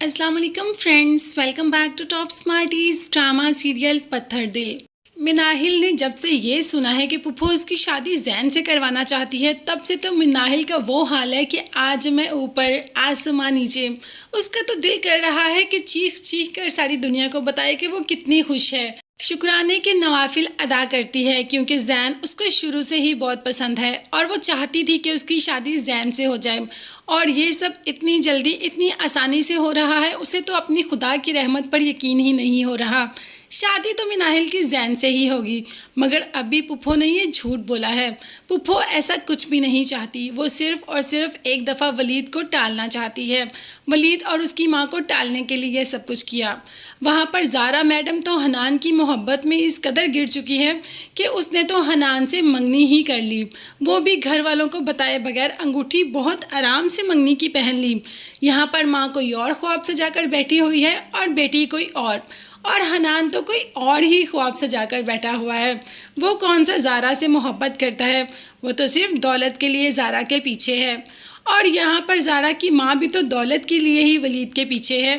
السلام علیکم friends, welcome back to top smarties drama serial Pathar Dil. Manahil نے جب سے یہ سنا ہے کہ پھپھو اس کی شادی زین سے کروانا چاہتی ہے، تب سے تو مناہل کا وہ حال ہے کہ آج میں اوپر آسمان نیچے۔ اس کا تو دل کر رہا ہے کہ چیخ چیخ کر ساری دنیا کو بتائے کہ وہ کتنی خوش ہے۔ شکرانے کے نوافل ادا کرتی ہے کیونکہ زین اس کو شروع سے ہی بہت پسند ہے اور وہ چاہتی تھی کہ اس کی شادی زین سے ہو جائے، اور یہ سب اتنی جلدی اتنی آسانی سے ہو رہا ہے، اسے تو اپنی خدا کی رحمت پر یقین ہی نہیں ہو رہا۔ شادی تو مناہل کی زین سے ہی ہوگی، مگر ابھی پھپھو نے یہ جھوٹ بولا ہے۔ پھپھو ایسا کچھ بھی نہیں چاہتی، وہ صرف اور صرف ایک دفعہ ولید کو ٹالنا چاہتی ہے۔ ولید اور اس کی ماں کو ٹالنے کے لیے یہ سب کچھ کیا۔ وہاں پر زارا میڈم تو حنان کی محبت میں اس قدر گر چکی ہے کہ اس نے تو حنان سے منگنی ہی کر لی، وہ بھی گھر والوں کو بتائے بغیر انگوٹھی بہت آرام سے منگنی کی پہن لی۔ یہاں پر ماں کوئی اور خواب سجا کر بیٹھی ہوئی ہے اور بیٹی کوئی اور حنان تو کوئی اور ہی خواب سجا کر بیٹھا ہوا ہے۔ وہ کون سا زارا سے محبت کرتا ہے، وہ تو صرف دولت کے لیے زارا کے پیچھے ہے، اور یہاں پر زارا کی ماں بھی تو دولت کے لیے ہی ولید کے پیچھے ہے۔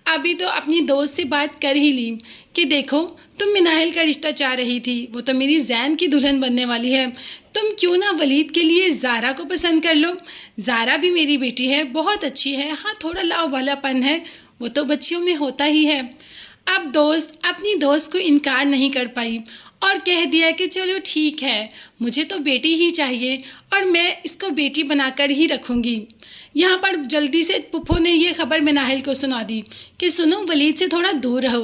ابھی تو اپنی دوست سے بات کر ہی لی کہ دیکھو تم مناہل کا رشتہ چاہ رہی تھی، وہ تو میری زین کی دلہن بننے والی ہے، تم کیوں نہ ولید کے لیے زارا کو پسند کر لو۔ زارا بھی میری بیٹی ہے، بہت اچھی ہے، ہاں تھوڑا لاؤ والا پن ہے، وہ تو بچیوں میں ہوتا ہی ہے۔ اب دوست اپنی دوست کو انکار نہیں کر پائی اور کہہ دیا کہ چلو ٹھیک ہے، مجھے تو بیٹی ہی چاہیے اور میں اس کو بیٹی بنا کر ہی رکھوں گی۔ یہاں پر جلدی سے پھپھو نے یہ خبر مناہل کو سنا دی کہ سنو ولید سے تھوڑا دور رہو،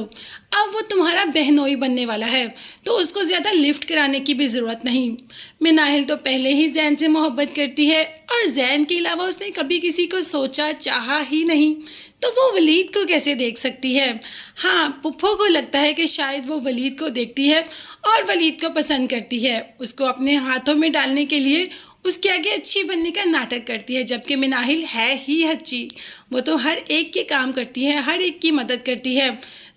اب وہ تمہارا بہنوئی بننے والا ہے تو اس کو زیادہ لفٹ کرانے کی بھی ضرورت نہیں۔ مناہل تو پہلے ہی زین سے محبت کرتی ہے اور زین کے علاوہ اس نے کبھی کسی کو سوچا چاہا ہی نہیں، تو وہ ولید کو کیسے دیکھ سکتی ہے؟ ہاں پھپھو کو لگتا ہے کہ شاید وہ ولید کو دیکھتی ہے اور ولید کو پسند کرتی ہے، اس کو اپنے ہاتھوں میں ڈالنے کے لیے اس کے آگے اچھی بننے کا ناٹک کرتی ہے، جبکہ مناہل ہے ہی اچھی، وہ تو ہر ایک کے کام کرتی ہے، ہر ایک کی مدد کرتی ہے،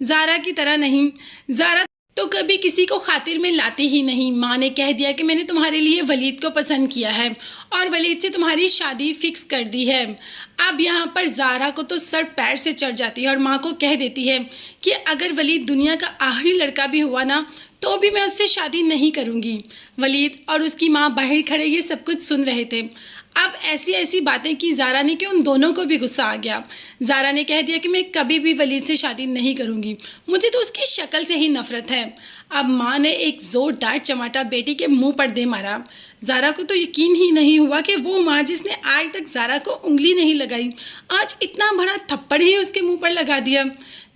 زارا کی طرح نہیں۔ زارا تو کبھی کسی کو خاطر میں لاتی ہی نہیں۔ ماں نے کہہ دیا کہ میں نے تمہارے لیے ولید کو پسند کیا ہے اور ولید سے تمہاری شادی فکس کر دی ہے۔ اب یہاں پر زارا کو تو سر پیر سے چڑھ جاتی ہے اور ماں کو کہہ دیتی ہے کہ اگر ولید دنیا کا آخری لڑکا بھی ہوا نا تو بھی میں اس سے شادی نہیں کروں گی۔ ولید اور اس کی ماں باہر کھڑے یہ سب کچھ سن رہے تھے۔ اب ایسی ایسی باتیں کی زارا نے کہ ان دونوں کو بھی غصہ آ گیا۔ زارا نے کہہ دیا کہ میں کبھی بھی ولید سے شادی نہیں کروں گی، مجھے تو اس کی شکل سے ہی نفرت ہے۔ اب ماں نے ایک زوردار چماٹا بیٹی کے منہ پر دے مارا۔ زارا کو تو یقین ہی نہیں ہوا کہ وہ ماں جس نے آج تک زارا کو انگلی نہیں لگائی، آج اتنا بڑا تھپڑ ہی اس کے منہ پر لگا دیا۔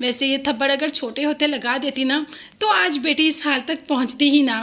ویسے یہ تھپڑ اگر چھوٹے ہوتے لگا دیتی نا تو آج بیٹی اس حال تک پہنچتی ہی نہ۔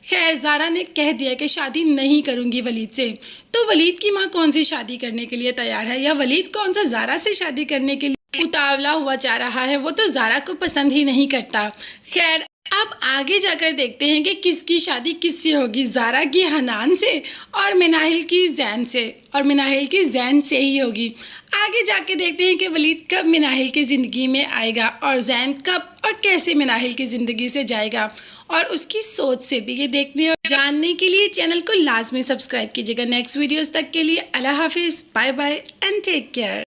خیر زارا نے کہہ دیا کہ شادی نہیں کروں گی ولید سے، تو ولید کی ماں کون سی شادی کرنے کے لیے تیار ہے، یا ولید کون سا زارا سے شادی کرنے کے لیے اتاولا ہوا جا رہا ہے، وہ تو زارا کو پسند ہی نہیں کرتا۔ خیر اب آگے جا کر دیکھتے ہیں کہ کس کی شادی کس سے ہوگی، زارا کی حنان سے اور مناہل کی زین سے، اور مناہل کی زین سے ہی ہوگی۔ آگے جا کے دیکھتے ہیں کہ ولید کب مناہل کی زندگی میں آئے گا اور زین کب اور کیسے مناہل کی زندگی سے جائے گا، اور اس کی سوچ سے بھی یہ دیکھنے اور جاننے کے لیے چینل کو لازمی سبسکرائب کیجیے گا۔ نیکسٹ ویڈیوز تک کے لیے اللہ حافظ، bye bye and take care.